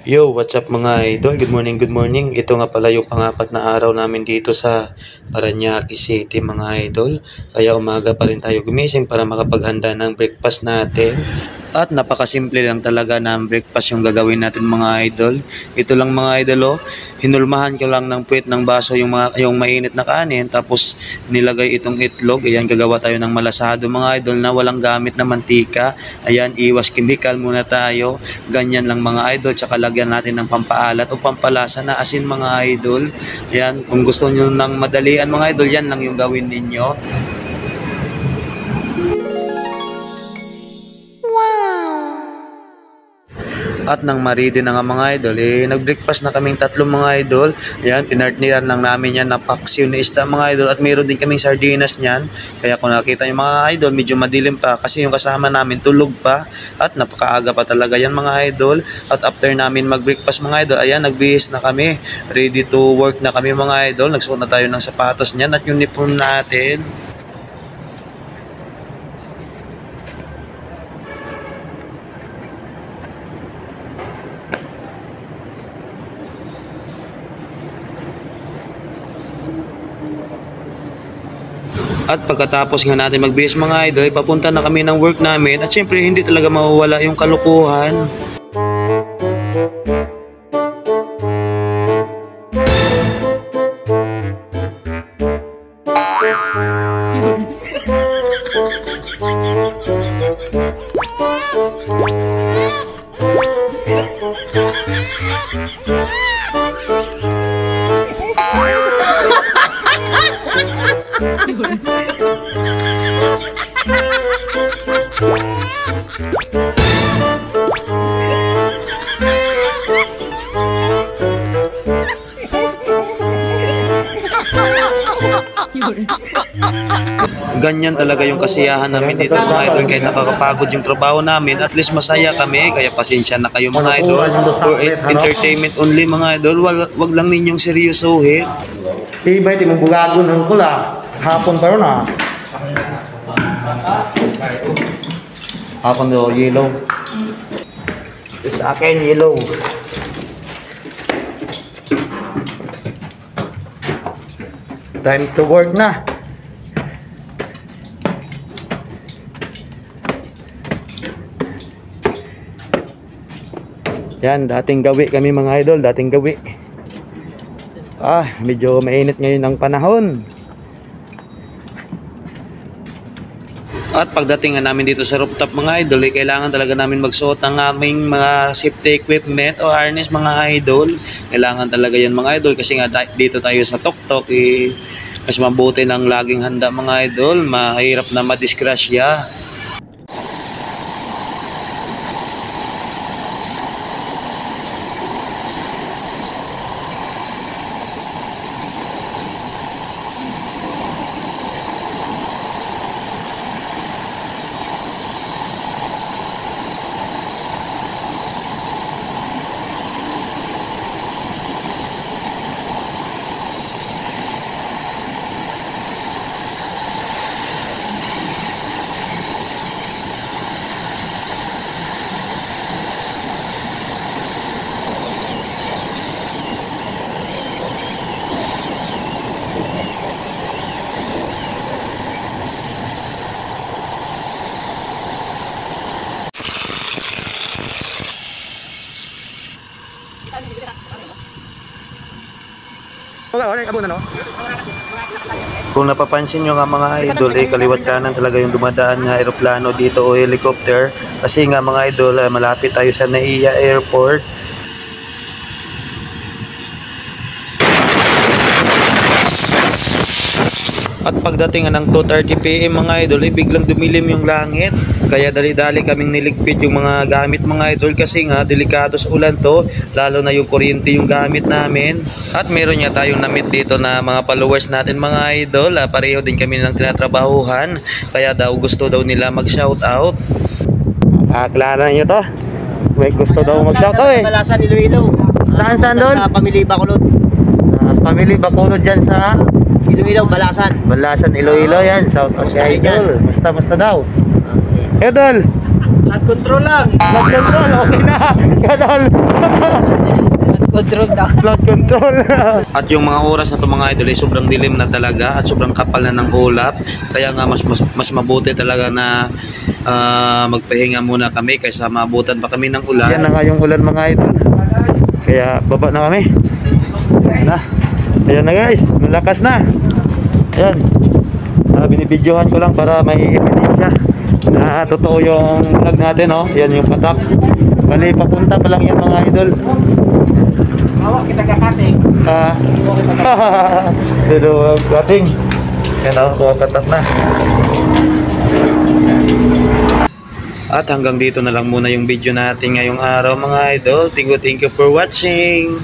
Yo, what's up mga idol? Good morning, good morning. Ito nga pala yung pangapat na araw namin dito sa Parañaque City mga idol. Kaya umaga pa rin tayo gumising para makapaghanda ng breakfast natin. At napakasimple lang talaga ng breakfast yung gagawin natin mga idol. Ito lang mga idol, hinulmahan ko lang ng puwet ng baso yung mainit na kanin. Tapos nilagay itong itlog. Ayan, gagawa tayo ng malasado mga idol na walang gamit na mantika. Ayan, iwas chemical muna tayo. Ganyan lang mga idol. Tsaka lagyan natin ng pampaalat o pampalasa na asin mga idol. Ayan, kung gusto nyo ng madalian mga idol, yan lang yung gawin ninyo. At nang maridi na nga mga idol, nag-breakfast na kaming tatlong mga idol. Ayan, pinartniran lang namin yan na paksiw na isda mga idol. At meron din kaming sardinas niyan. Kaya kung nakita yung mga idol, medyo madilim pa kasi yung kasama namin tulog pa. At napakaaga pa talaga yan mga idol. At after namin mag-breakfast mga idol, ayan, nagbihis na kami. Ready to work na kami mga idol. Nagsuot na tayo ng sapatos niyan at uniform natin. At pagkatapos nga natin magbihis mga idol, papunta na kami ng work namin. At syempre hindi talaga mawawala yung kalukuhan. Ganyan talaga yung kasiyahan namin dito mga idol, kaya nakakapagod yung trabaho namin. At least masaya kami, kaya pasensya na kayo mga idol. For entertainment only mga idol, wag lang ninyong seryosohin. Ibay, di mong bugagon ang kula. Hapon pa ron Hapon do, yellow. Sa akin, yellow. Time to work na. Yan, dating gawi kami mga idol, dating gawi. Medyo mainit ngayon ang panahon. At pagdating namin dito sa rooftop mga idol, kailangan talaga namin magsuot ng aming mga safety equipment o harness mga idol. Kailangan talaga yan mga idol kasi nga dito tayo sa tuktok, mas mabuti ng laging handa mga idol, mahirap na madisgrasya. Kung napapansin nyo nga mga idol, kaliwat kanan talaga yung dumadaan na aeroplano dito o helicopter. Kasi nga mga idol, malapit tayo sa NAIA Airport. At pagdating ng 2:30 PM mga idol, biglang dumilim yung langit. Kaya dali-dali kaming niligpit yung mga gamit mga idol kasi nga delikado sa ulan to, lalo na yung kuryente yung gamit namin. At meron nga tayong namit dito na mga followers natin mga idol, pareho din kami ng tinatrabahuhan, kaya daw gusto daw nila mag-shoutout. Klaro nyo to? May gusto daw mag-shoutout Balasan Iloilo. Saan doon? Sa Pamilya Bacolod. Sa Pamilya Bacolod dyan sa Iloilo, Balasan. Balasan, Iloilo yan. South of Idol. Musta daw. Idol, Flood control lang. Flood control, okay na. Ganun. Control daw. Flood control. At yung mga oras na to mga idol ay sobrang dilim na talaga at sobrang kapal na ng ulap. Kaya nga mas mabuti talaga na magpahinga muna kami kaysa maabutan pa kami ng ulan. Yan na nga yung ulan mga idol. Kaya baba na kami. Na. Ayan na guys, malakas na. Ayan. Binibidyohan ko lang para may ebidensya na totoo yung vlog natin, oh. Yan yung patak. Bali, papunta pa lang yan mga idol. Kita kakating. Dito kating. Yan, oh, patak na. At hanggang dito na lang muna yung video natin ngayong araw mga idol. Thank you for watching.